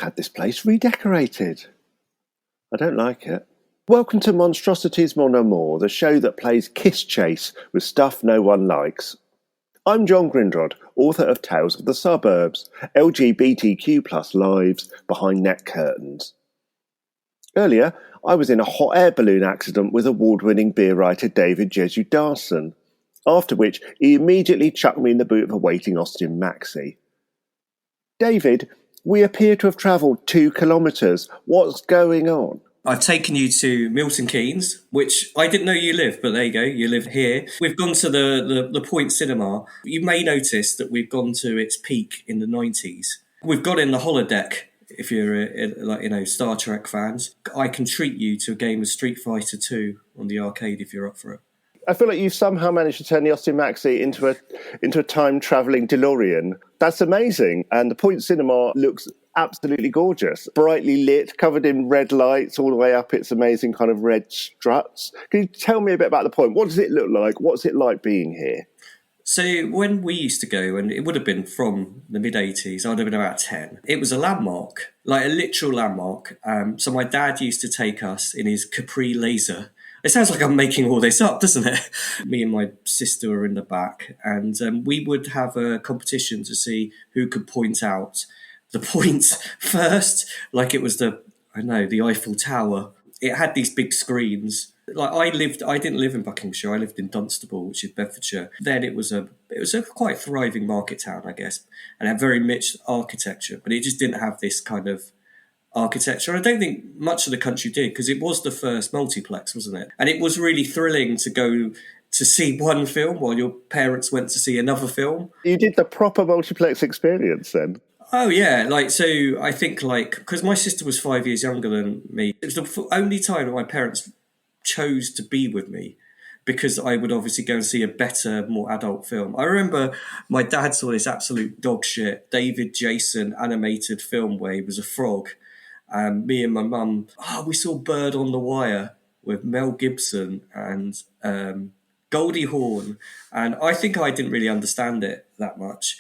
had this place redecorated. I don't like it. Welcome to Monstrosities Mon Amour, the show that plays kiss chase with stuff no one likes. I'm John Grindrod, author of Tales of the Suburbs, LGBTQ+ lives behind net curtains. Earlier, I was in a hot air balloon accident with award-winning beer writer David Jesudason, after which he immediately chucked me in the boot of a waiting Austin Maxi. David, we appear to have travelled 2 kilometres. What's going on? I've taken you to Milton Keynes, which I didn't know you lived, but there you go, you live here. We've gone to the Point Cinema. You may notice that we've gone to its peak in the 90s. We've got in the holodeck, if you're Star Trek fans. I can treat you to a game of Street Fighter 2 on the arcade if you're up for it. I feel like you've somehow managed to turn the Austin Maxi into a time-travelling DeLorean. That's amazing. And the Point Cinema looks absolutely gorgeous. Brightly lit, covered in red lights all the way up its amazing kind of red struts. Can you tell me a bit about the Point? What does it look like? What's it like being here? So when we used to go, and it would have been from the mid-80s, I'd have been about 10. It was a landmark, like a literal landmark. So my dad used to take us in his Capri Laser. It sounds like I'm making all this up, doesn't it? Me and my sister were in the back, and we would have a competition to see who could point out the points first, like it was the Eiffel Tower. It had these big screens. Like I didn't live in Buckinghamshire. I lived in Dunstable, which is Bedfordshire. Then it was a quite thriving market town, I guess, and had very mixed architecture, but it just didn't have this kind of architecture. I don't think much of the country did, because it was the first multiplex, wasn't it? And it was really thrilling to go to see one film while your parents went to see another film. You did the proper multiplex experience then? Oh yeah, I think because my sister was 5 years younger than me, it was the only time that my parents chose to be with me, because I would obviously go and see a better, more adult film. I remember my dad saw this absolute dog shit David Jesudason animated film where he was a frog. Me and my mum, we saw Bird on the Wire with Mel Gibson and Goldie Hawn, and I think I didn't really understand it that much.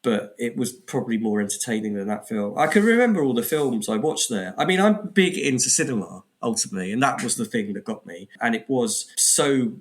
But it was probably more entertaining than that film. I can remember all the films I watched there. I mean, I'm big into cinema, ultimately, and that was the thing that got me. And it was so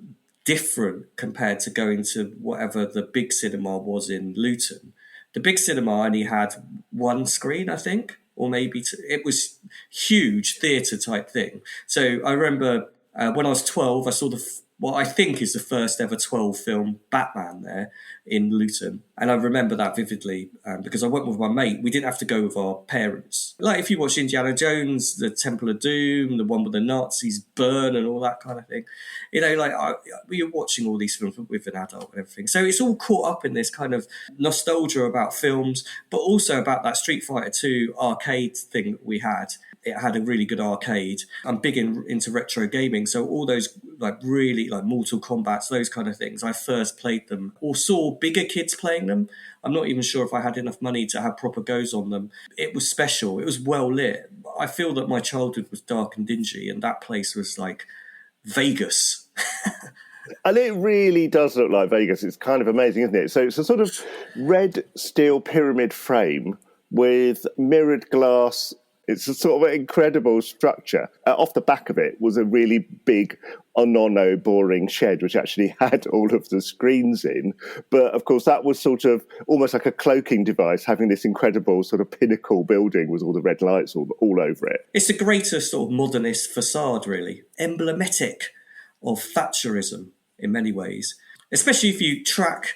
different compared to going to whatever the big cinema was in Luton. The big cinema only had one screen, I think, or maybe two. It was huge theatre type thing. So I remember when I was 12, I saw what I think is the first ever 12 film Batman there in Luton. And I remember that vividly because I went with my mate. We didn't have to go with our parents. Like if you watch Indiana Jones, the Temple of Doom, the one with the Nazis burn and all that kind of thing, we were watching all these films with an adult and everything. So it's all caught up in this kind of nostalgia about films, but also about that Street Fighter 2 arcade thing that we had. It had a really good arcade. I'm big into retro gaming, so all those really Mortal Kombat, those kind of things, I first played them or saw bigger kids playing them. I'm not even sure if I had enough money to have proper goes on them. It was special. It was well lit. I feel that my childhood was dark and dingy, and that place was like Vegas. And it really does look like Vegas. It's kind of amazing, isn't it? So it's a sort of red steel pyramid frame with mirrored glass. It's a sort of incredible structure. Off the back of it was a really big, boring shed, which actually had all of the screens in. But, of course, that was sort of almost like a cloaking device, having this incredible sort of pinnacle building with all the red lights all over it. It's the greatest sort of modernist facade, really. Emblematic of Thatcherism in many ways, especially if you track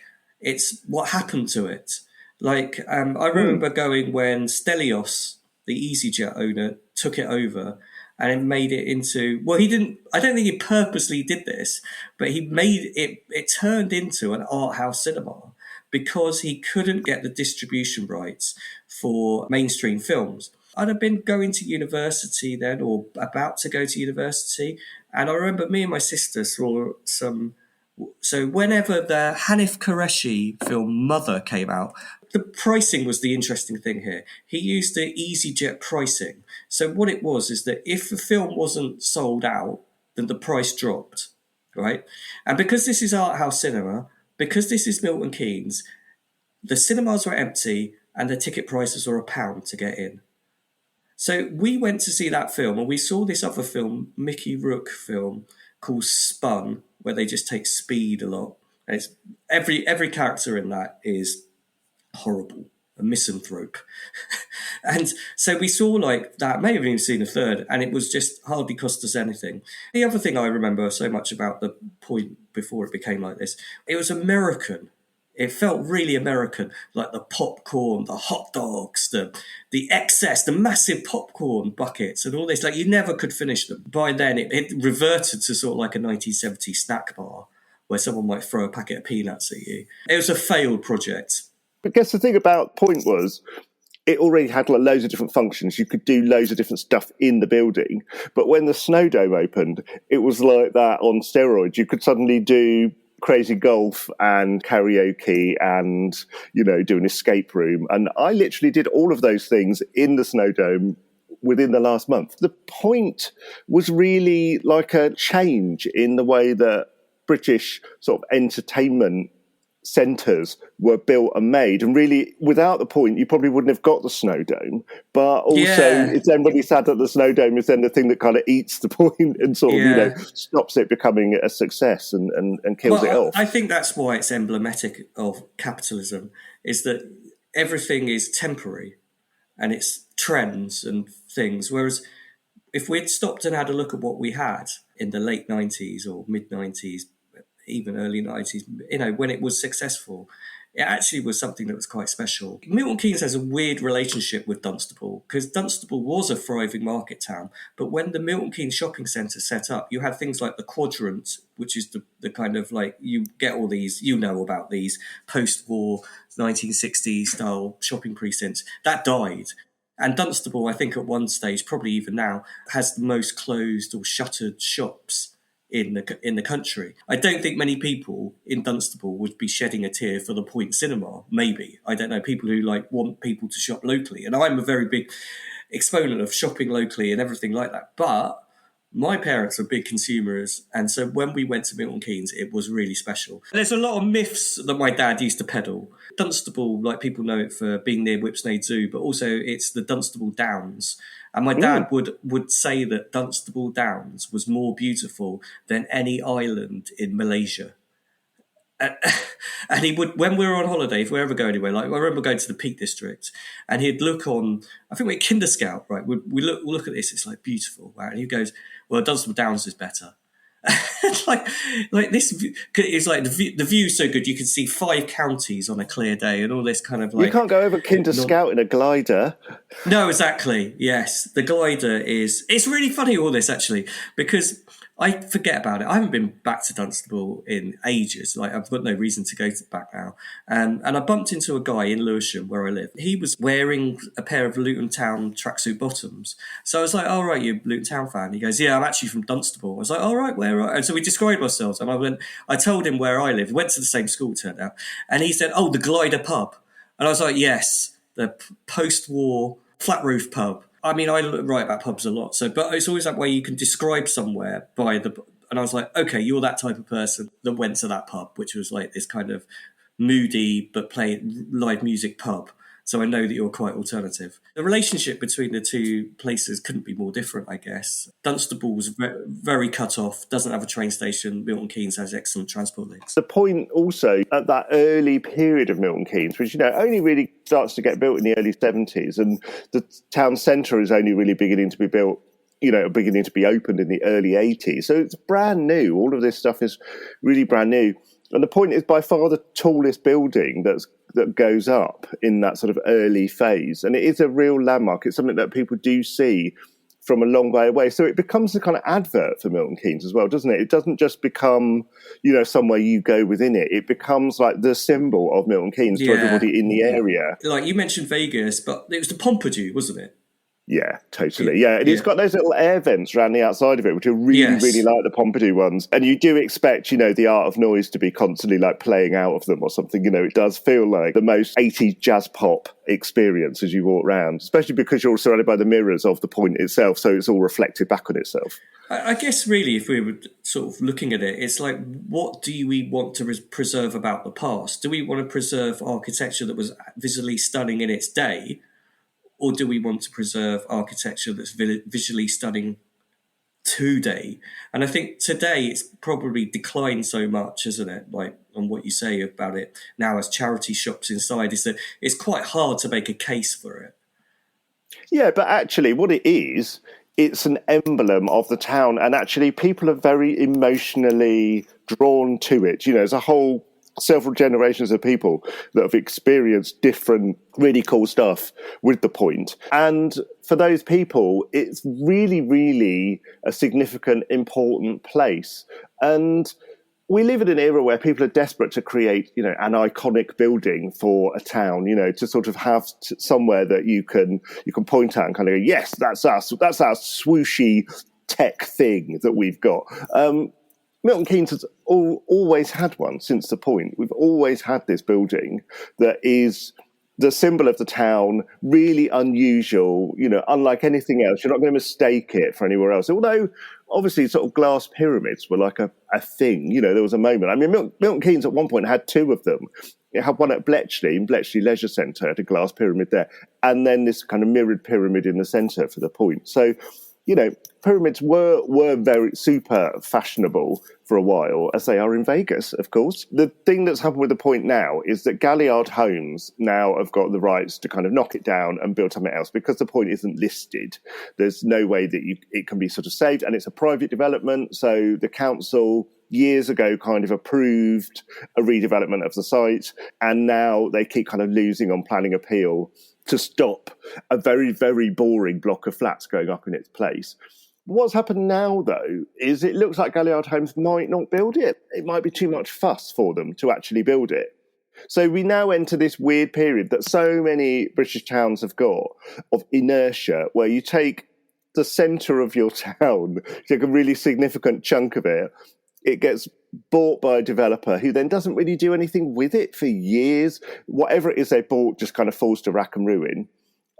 what happened to it. I remember going when Stelios, the EasyJet owner, took it over and it made it into, I don't think he purposely did this, but he made it turned into an art house cinema because he couldn't get the distribution rights for mainstream films. I'd have been going to university then, or about to go to university, and I remember me and my sister saw some. So whenever the Hanif Qureshi film Mother came out, the pricing was the interesting thing here. He used the EasyJet pricing. So what it was is that if the film wasn't sold out, then the price dropped, right? And because this is art house cinema, because this is Milton Keynes, the cinemas were empty and the ticket prices are £1 to get in. So we went to see that film, and we saw this other film, Mickey Rourke film, called Spun, where they just take speed a lot. And it's every character in that is horrible, a misanthrope. And so we saw like that, may have even seen a third, and it was just hardly cost us anything. The other thing I remember so much about the point before it became like this, it was American. It felt really American, like the popcorn, the hot dogs, the excess, the massive popcorn buckets and all this. Like, you never could finish them. By then, it reverted to sort of like a 1970s snack bar where someone might throw a packet of peanuts at you. It was a failed project. I guess the thing about Point was it already had like loads of different functions. You could do loads of different stuff in the building. But when the Snowdome opened, it was like that on steroids. You could suddenly do crazy golf and karaoke and, you know, do an escape room. And I literally did all of those things in the Snowdome within the last month. The Point was really like a change in the way that British sort of entertainment centres were built and made, and really without the Point you probably wouldn't have got the Snowdome. But also it's then really sad that the Snowdome is then the thing that kind of eats the Point and sort of, you know, stops it becoming a success and kills it off. I think that's why it's emblematic of capitalism, is that everything is temporary and it's trends and things, whereas if we'd stopped and had a look at what we had in the late 90s or mid 90s, even early 90s, you know, when it was successful, it actually was something that was quite special. Milton Keynes has a weird relationship with Dunstable, because Dunstable was a thriving market town, but when the Milton Keynes shopping centre set up, you had things like the Quadrant, which is the kind of like, you get all these, you know about these post-war 1960s style shopping precincts. That died. And Dunstable, I think at one stage, probably even now, has the most closed or shuttered shops in the country. I don't think many people in Dunstable would be shedding a tear for the Point Cinema. Maybe, I don't know, people who like want people to shop locally, and I'm a very big exponent of shopping locally and everything like that. But my parents are big consumers, and so when we went to Milton Keynes, it was really special. There's a lot of myths that my dad used to peddle. Dunstable, like, people know it for being near Whipsnade Zoo, but also it's the Dunstable Downs. And my dad would say that Dunstable Downs was more beautiful than any island in Malaysia. And he would, when we were on holiday, if we ever go anywhere, like I remember going to the Peak District, and he'd look on, I think we're Kinder Scout, right? We look at this, it's like beautiful, wow. And he goes, well, Dunstable Downs is better. like this is like the view's so good you can see 5 counties on a clear day and all this kind of like, you can't go over Kinder Scout in a glider. No, exactly. Yes, the glider is, it's really funny, all this actually, because I forget about it. I haven't been back to Dunstable in ages. Like, I've got no reason to go back now. And I bumped into a guy in Lewisham where I live. He was wearing a pair of Luton Town tracksuit bottoms. So I was like, "Oh, right, you're a Luton Town fan?" He goes, "Yeah, I'm actually from Dunstable." I was like, "Oh, right, where are?" And so we described ourselves. And I told him where I lived. We went to the same school, turned out. And he said, "Oh, the Glider pub." And I was like, "Yes, the post-war flat roof pub." I mean, I write about pubs a lot, but it's always that way you can describe somewhere by the. And I was like, okay, you're that type of person that went to that pub, which was like this kind of moody but play live music pub. So I know that you're quite alternative. The relationship between the two places couldn't be more different, I guess. Dunstable's very cut off, doesn't have a train station. Milton Keynes has excellent transport links. The Point also, at that early period of Milton Keynes, which, you know, only really starts to get built in the early 70s, and the town centre is only really beginning to be built, you know, beginning to be opened in the early 80s. So it's brand new. All of this stuff is really brand new. And the Point is by far the tallest building that goes up in that sort of early phase. And it is a real landmark. It's something that people do see from a long way away. So it becomes a kind of advert for Milton Keynes as well, doesn't it? It doesn't just become, you know, somewhere you go within it. It becomes like the symbol of Milton Keynes to everybody in the area. Like you mentioned Vegas, but it was the Pompidou, wasn't it? Yeah, totally. Yeah, and it's got those little air vents around the outside of it, which are really, really like the Pompidou ones. And you do expect, you know, the art of noise to be constantly like playing out of them or something. You know, it does feel like the most 80s jazz pop experience as you walk around, especially because you're surrounded by the mirrors of the Point itself. So it's all reflected back on itself. I guess really, if we were sort of looking at it, it's like, what do we want to preserve about the past? Do we want to preserve architecture that was visually stunning in its day, or do we want to preserve architecture that's visually stunning today? And I think today it's probably declined so much, isn't it? Like on what you say about it now as charity shops inside, is that it's quite hard to make a case for it. Yeah, but actually what it is, it's an emblem of the town, and actually people are very emotionally drawn to it. You know, there's a whole several generations of people that have experienced different really cool stuff with the point. And for those people, it's really, really a significant, important place. And we live in an era where people are desperate to create, you know, an iconic building for a town, you know, to sort of have somewhere that you can point at and kind of go, yes, that's us. That's our swooshy tech thing that we've got. Milton Keynes has always had one since the point. We've always had this building that is the symbol of the town, really unusual, you know, unlike anything else. You're not going to mistake it for anywhere else. Although, obviously, sort of glass pyramids were like a thing. You know, there was a moment. I mean, Milton Keynes at one point had two of them. It had one at Bletchley, in Bletchley Leisure Centre, had a glass pyramid there, and then this kind of mirrored pyramid in the centre for the point. So, you know, pyramids were very super fashionable for a while, as they are in Vegas, of course. The thing that's happened with the point now is that Galliard Homes now have got the rights to kind of knock it down and build something else because the point isn't listed. There's no way that it can be sort of saved, and it's a private development. So the council years ago kind of approved a redevelopment of the site, and now they keep kind of losing on planning appeal to stop a very, very boring block of flats going up in its place. What's happened now, though, is it looks like Galliard Homes might not build it. It might be too much fuss for them to actually build it. So we now enter this weird period that so many British towns have got of inertia, where you take the centre of your town, you take a really significant chunk of it, it gets bought by a developer who then doesn't really do anything with it for years. Whatever it is they bought just kind of falls to rack and ruin.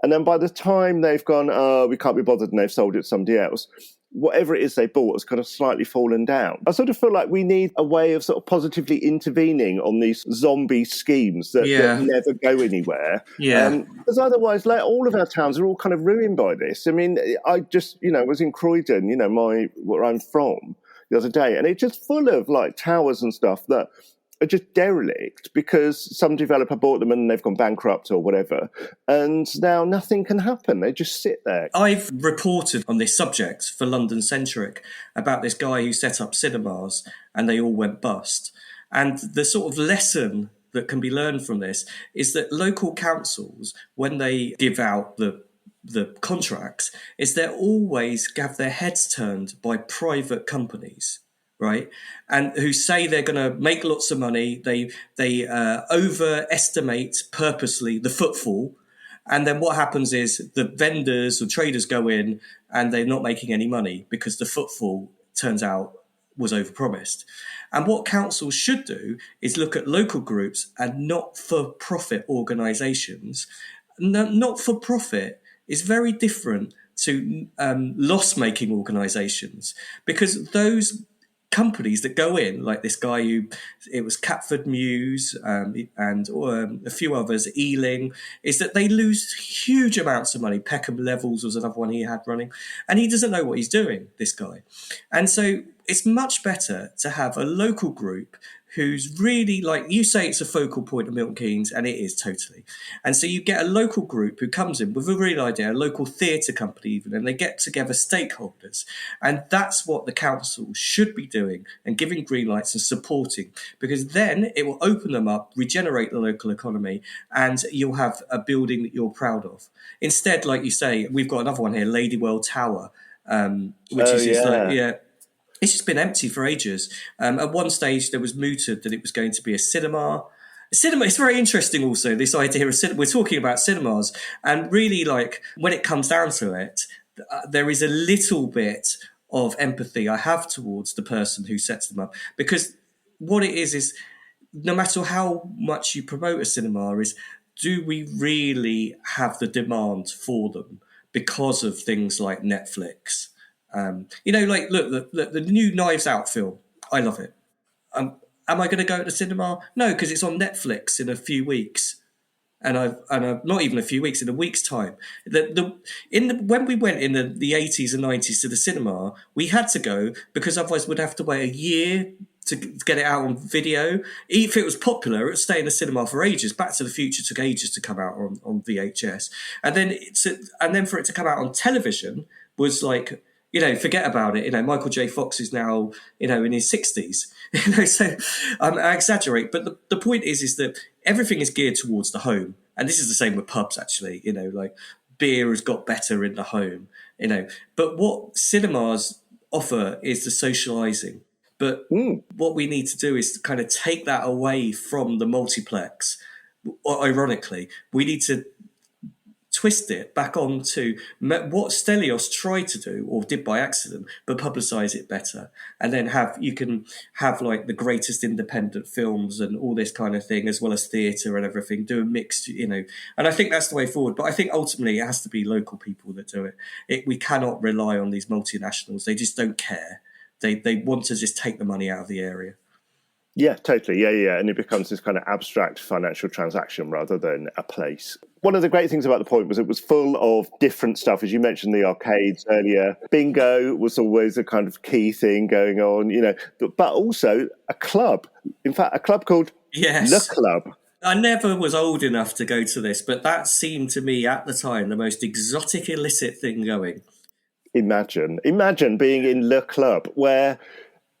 And then by the time they've gone, we can't be bothered, and they've sold it to somebody else, whatever it is they bought has kind of slightly fallen down. I sort of feel like we need a way of sort of positively intervening on these zombie schemes that never go anywhere. Yeah. Because otherwise, like, all of our towns are all kind of ruined by this. I mean, I just, you know, was in Croydon, you know, where I'm from, the other day, and it's just full of like towers and stuff that are just derelict because some developer bought them and they've gone bankrupt or whatever, and now nothing can happen. They just sit there. I've reported on this subject for London Centric about this guy who set up cinemas and they all went bust. And the sort of lesson that can be learned from this is that local councils, when they give out the contracts, is they always have their heads turned by private companies, right? And who say they're going to make lots of money. They overestimate purposely the footfall. And then what happens is the vendors or traders go in and they're not making any money because the footfall turns out was overpromised. And what councils should do is look at local groups and not-for-profit organisations. Not-for-profit is very different to loss-making organisations, because those companies that go in, like this guy it was Catford Mews and a few others, Ealing, is that they lose huge amounts of money. Peckham Levels was another one he had running, and he doesn't know what he's doing, this guy. And so it's much better to have a local group who's really, like you say, it's a focal point of Milton Keynes, and it is totally. And so you get a local group who comes in with a real idea, a local theatre company even, and they get together stakeholders. And that's what the council should be doing and giving green lights and supporting, because then it will open them up, regenerate the local economy, and you'll have a building that you're proud of. Instead, like you say, we've got another one here, Ladywell Tower, it's just been empty for ages. At one stage, there was mooted that it was going to be a cinema. It's very interesting also, this idea of cinema. We're talking about cinemas. And really, like, when it comes down to it, there is a little bit of empathy I have towards the person who sets them up. Because what it is no matter how much you promote a cinema, is do we really have the demand for them because of things like Netflix Like look, the new Knives Out film. I love it. Am I going to go to the cinema? No, because it's on Netflix in a few weeks. And I've not even a few weeks, in a week's time. When we went in the 80s and 90s to the cinema, we had to go because otherwise we'd have to wait a year to get it out on video. If it was popular, it would stay in the cinema for ages. Back to the Future took ages to come out on VHS. And then for it to come out on television was like, forget about it. Michael J. Fox is now, in his 60s. So I exaggerate. But the point is that everything is geared towards the home. And this is the same with pubs, actually. Like beer has got better in the home, But what cinemas offer is the socialising. But what we need to do is to kind of take that away from the multiplex. Ironically, we need to twist it back onto what Stelios tried to do, or did by accident, but publicise it better. And then you can have like the greatest independent films and all this kind of thing, as well as theatre and everything, do a mixed, And I think that's the way forward. But I think ultimately it has to be local people that do it. We cannot rely on these multinationals. They just don't care. They want to just take the money out of the area. Yeah, totally. Yeah. And it becomes this kind of abstract financial transaction rather than a place. One of the great things about the point was it was full of different stuff. As you mentioned, the arcades earlier. Bingo was always a kind of key thing going on, but also a club. In fact, a club called The Club. I never was old enough to go to this, but that seemed to me at the time the most exotic, illicit thing going. Imagine being in Le Club, where,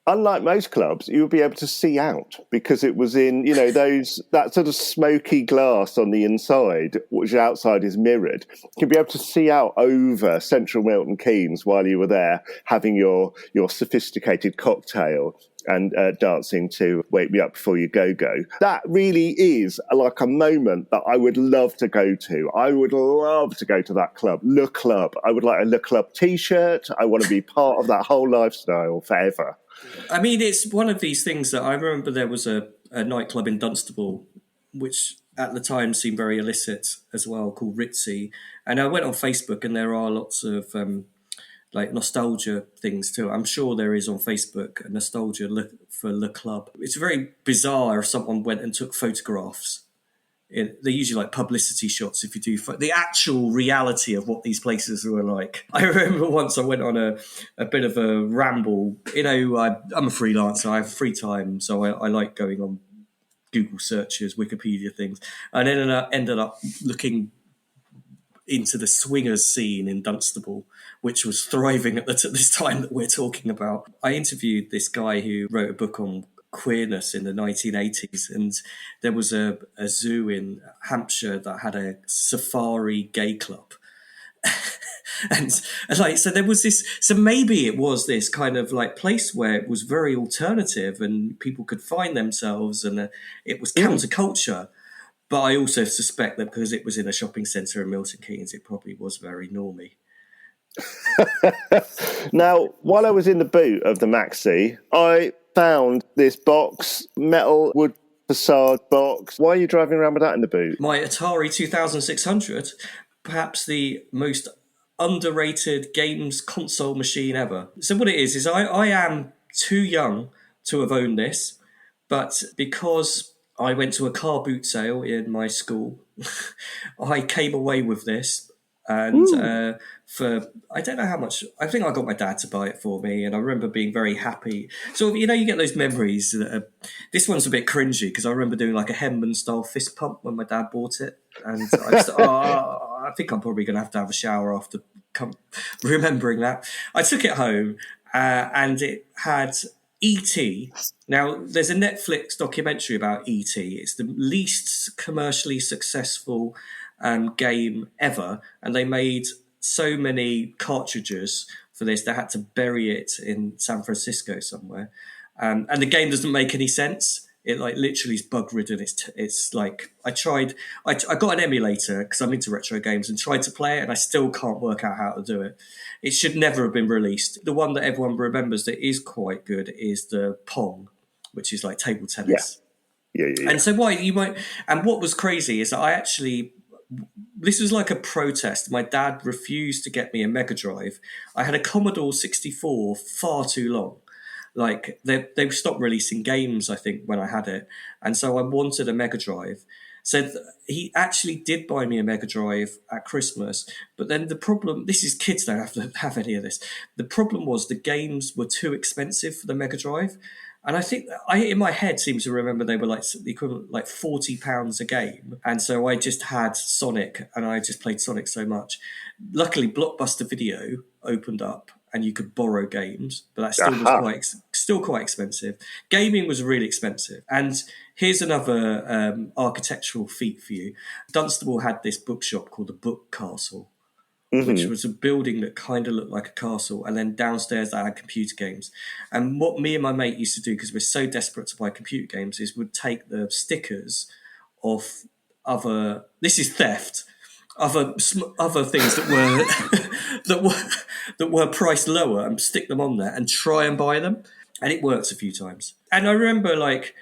unlike most clubs, you would be able to see out because it was in, that sort of smoky glass on the inside, which outside is mirrored. You'd be able to see out over central Milton Keynes while you were there having your sophisticated cocktail and dancing to Wake Me Up Before You Go Go. That really is like a moment that I would love to go to. I would love to go to that club, Le Club. I would like a Le Club T-shirt. I want to be part of that whole lifestyle forever. I mean, it's one of these things that I remember there was a nightclub in Dunstable, which at the time seemed very illicit as well, called Ritzy. And I went on Facebook and there are lots of nostalgia things too. I'm sure there is on Facebook a nostalgia for Le Club. It's very bizarre if someone went and took photographs. They're usually like publicity shots if you do the actual reality of what these places were like. I remember once I went on a bit of a ramble. I'm a freelancer. I have free time, so I like going on Google searches, Wikipedia things. And then ended up looking into the swingers scene in Dunstable, which was thriving at this time that we're talking about. I interviewed this guy who wrote a book on queerness in the 1980s, and there was a zoo in Hampshire that had a safari gay club. and so there was this, so maybe it was this kind of like place where it was very alternative and people could find themselves, and it was counterculture. But I also suspect that because it was in a shopping centre in Milton Keynes, it probably was very normy. Now, while I was in the boot of the Maxi, I found this box, metal wood facade box. Why are you driving around with that in the boot? My Atari 2600, perhaps the most underrated games console machine ever. So what it is I am too young to have owned this, but because I went to a car boot sale in my school, I came away with this. And for, I don't know how much, I think I got my dad to buy it for me. And I remember being very happy. So, you get those memories. This one's a bit cringy because I remember doing like a Henman style fist pump when my dad bought it. And I think I'm probably going to have a shower after remembering that. I took it home and it had E.T. Now, there's a Netflix documentary about E.T. It's the least commercially successful game ever, and they made so many cartridges for this they had to bury it in San Francisco somewhere, and the game doesn't make any sense. It like literally is bug ridden. It's like I got an emulator because I'm into retro games and tried to play it, and I still can't work out how to do it. It should never have been released. The one that everyone remembers that is quite good is the Pong, which is like table tennis. Yeah. And so and what was crazy is that I actually this was like a protest. My dad refused to get me a Mega Drive. I had a Commodore 64 far too long. Like they stopped releasing games, I think, when I had it, and so I wanted a Mega Drive. So he actually did buy me a Mega Drive at Christmas, but then the problem, this is kids don't have to have any of this. The problem was the games were too expensive for the Mega Drive. And I think in my head seem to remember they were like the equivalent, like £40 a game. And so I just had Sonic and I just played Sonic so much. Luckily, Blockbuster Video opened up and you could borrow games, but that still was still quite expensive. Gaming was really expensive. And here's another architectural feat for you. Dunstable had this bookshop called the Book Castle, which was a building that kind of looked like a castle. And then downstairs, I had computer games. And what me and my mate used to do, because we're so desperate to buy computer games, is would take the stickers off other... This is theft. Other things that were that were priced lower and stick them on there and try and buy them. And it works a few times. And I remember like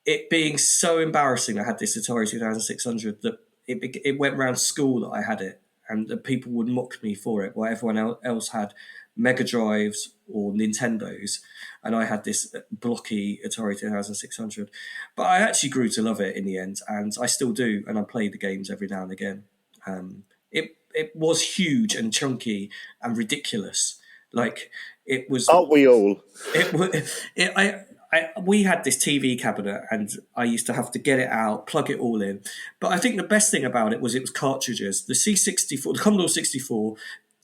it being so embarrassing. I had this Atari 2600 that it went around school that I had it. And the people would mock me for it, while everyone else had Mega Drives or Nintendos, and I had this blocky Atari 2600. But I actually grew to love it in the end, and I still do, and I play the games every now and again. It was huge and chunky and ridiculous. Like it was. Aren't we all? We had this TV cabinet and I used to have to get it out, plug it all in. But I think the best thing about it was cartridges. The C64, the Commodore 64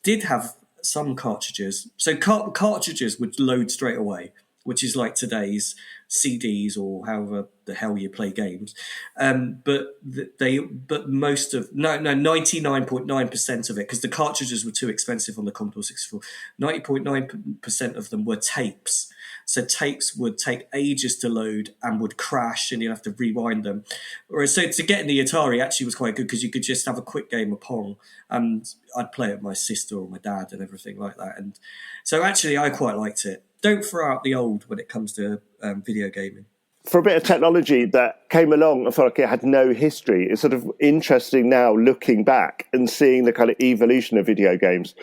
did have some cartridges. So cartridges would load straight away, which is like today's CDs or however the hell you play games. But 99.9% of it, because the cartridges were too expensive on the Commodore 64, 90.9% of them were tapes. So tapes would take ages to load and would crash and you'd have to rewind them. Whereas so to get in the Atari actually was quite good because you could just have a quick game of Pong and I'd play it with my sister or my dad and everything like that. And so actually I quite liked it. Don't throw out the old when it comes to video gaming. For a bit of technology that came along, I felt like it had no history. It's sort of interesting now looking back and seeing the kind of evolution of video games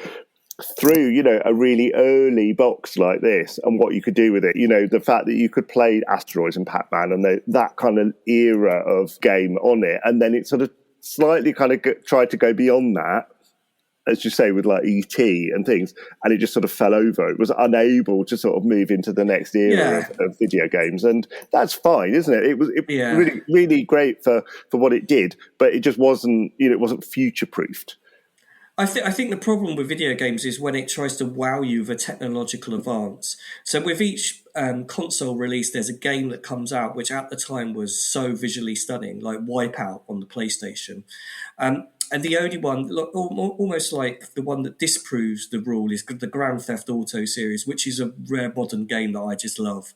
through, you know, a really early box like this and what you could do with it. You know, the fact that you could play Asteroids and Pac-Man and that kind of era of game on it. And then it sort of slightly kind of tried to go beyond that, as you say, with like E.T. and things, and it just sort of fell over. It was unable to sort of move into the next era of video games, and that's fine, isn't it? It was really, really great for what it did, but it just wasn't, you know, it wasn't future-proofed. I think the problem with video games is when it tries to wow you with a technological advance. So with each console release, there's a game that comes out, which at the time was so visually stunning, like Wipeout on the PlayStation. And the only one, almost like the one that disproves the rule, is the Grand Theft Auto series, which is a rare modern game that I just love.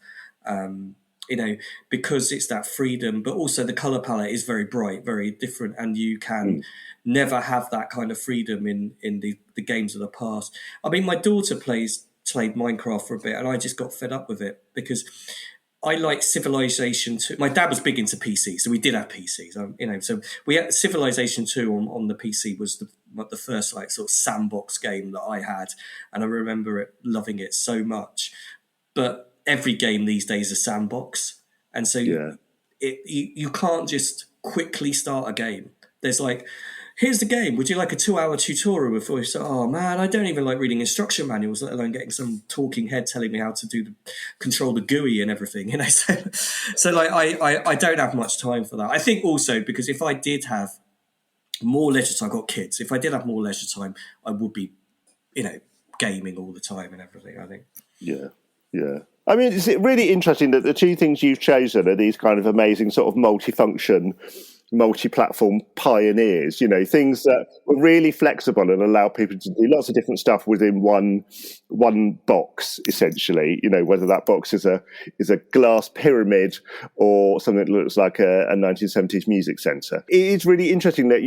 You know, because it's that freedom, but also the color palette is very bright, very different, and you can never have that kind of freedom in the games of the past. I mean, my daughter played Minecraft for a bit, and I just got fed up with it because I like Civilization 2. My dad was big into PCs, so we did have PCs. You know, so we had Civilization 2 on the PC was the first like sort of sandbox game that I had, and I remember loving it so much. But every game these days is a sandbox, and so you can't just quickly start a game. There's like, here's the game. Would you like a 2-hour tutorial before you say, oh man, I don't even like reading instruction manuals, let alone getting some talking head telling me how to control the GUI and everything. You know, so like I don't have much time for that. I think also because if I did have more leisure time, I've got kids. If I did have more leisure time, I would be, you know, gaming all the time and everything. I think. Yeah. I mean, it's really interesting that the two things you've chosen are these kind of amazing sort of multifunction, multi-platform pioneers, you know, things that were really flexible and allow people to do lots of different stuff within one box, essentially, you know, whether that box is a glass pyramid or something that looks like a 1970s music centre. It's really interesting that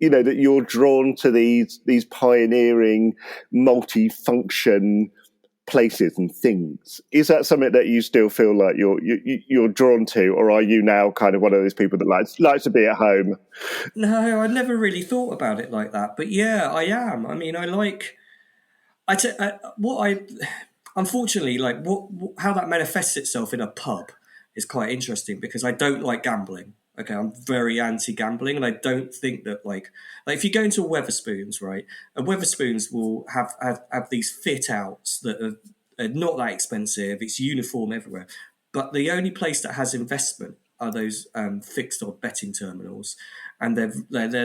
that you're drawn to these pioneering multi-function places and things. Is that something that you still feel like you're drawn to, or are you now kind of one of those people that likes to be at home? No, I never really thought about it like that. But yeah, I am. I mean, I like. Unfortunately, like how that manifests itself in a pub is quite interesting because I don't like gambling. Okay, I'm very anti-gambling, and I don't think that like if you go into a Weatherspoons, right, and Weatherspoons will have these fit outs that are not that expensive. It's uniform everywhere, but the only place that has investment are those fixed odd betting terminals, and they're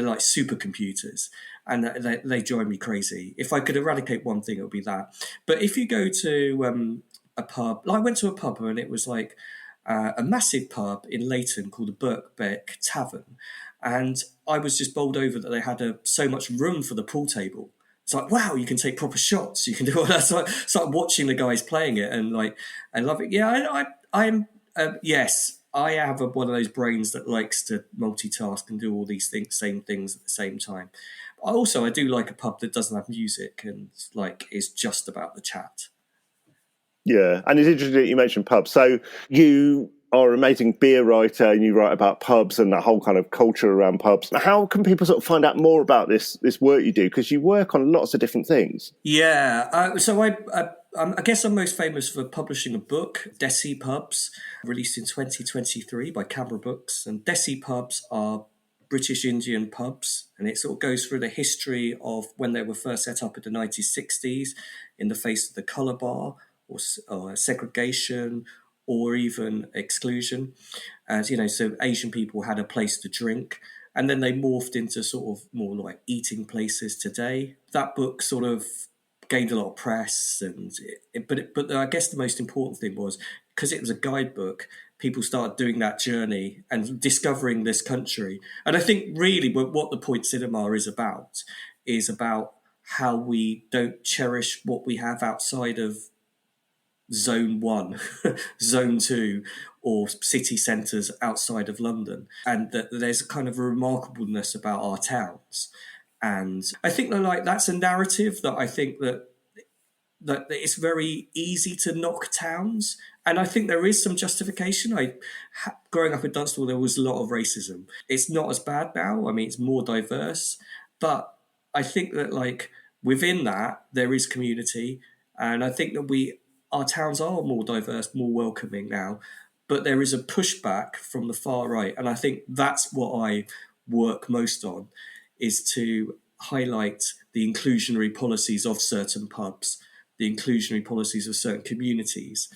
like supercomputers, and they drive me crazy. If I could eradicate one thing, it would be that. But if you go to a pub, like I went to a pub and it was like a massive pub in Leighton called the Birkbeck Tavern, and I was just bowled over that they had so much room for the pool table. It's like, wow, you can take proper shots. You can do all that. So I started watching the guys playing it and I love it. Yeah, I'm yes, I have one of those brains that likes to multitask and do all these same things at the same time. I do like a pub that doesn't have music and like is just about the chat. Yeah, and it's interesting that you mentioned pubs. So you are an amazing beer writer and you write about pubs and that whole kind of culture around pubs. How can people sort of find out more about this work you do? Because you work on lots of different things. Yeah, I guess I'm most famous for publishing a book, Desi Pubs, released in 2023 by Canberra Books. And Desi Pubs are British Indian pubs, and it sort of goes through the history of when they were first set up in the 1960s in the face of the colour bar or segregation or even exclusion. As you know, so Asian people had a place to drink, and then they morphed into sort of more like eating places today. That book sort of gained a lot of press, but I guess the most important thing was because it was a guidebook, people started doing that journey and discovering this country. And I think really what the Point Cinema is about how we don't cherish what we have outside of Zone 1, Zone 2, or city centres outside of London, and that there's a kind of a remarkableness about our towns. And I think that's a narrative that I think that it's very easy to knock towns, and I think there is some justification. Growing up in Dunstable, there was a lot of racism. It's not as bad now. I mean, it's more diverse, but I think that like within that there is community, and I think that our towns are more diverse, more welcoming now, but there is a pushback from the far right. And I think that's what I work most on, is to highlight the inclusionary policies of certain pubs, the inclusionary policies of certain communities.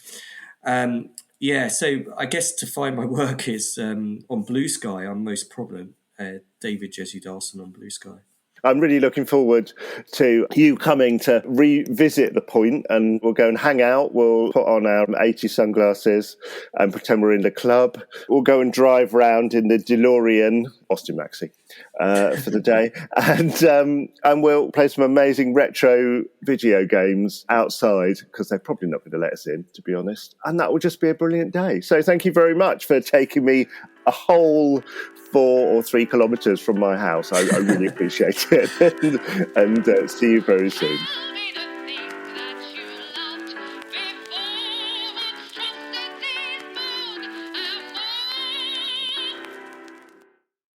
So I guess to find my work is on Blue Sky. I'm most prominent, David Jesudason on Blue Sky. I'm really looking forward to you coming to revisit the Point, and we'll go and hang out. We'll put on our 80 sunglasses and pretend we're in the club. We'll go and drive around in the DeLorean, Austin Maxi, for the day. And we'll play some amazing retro video games outside, because they're probably not going to let us in, to be honest. And that will just be a brilliant day. So thank you very much for taking me a whole 4 or 3 kilometres from my house. I really appreciate it. and see you very soon.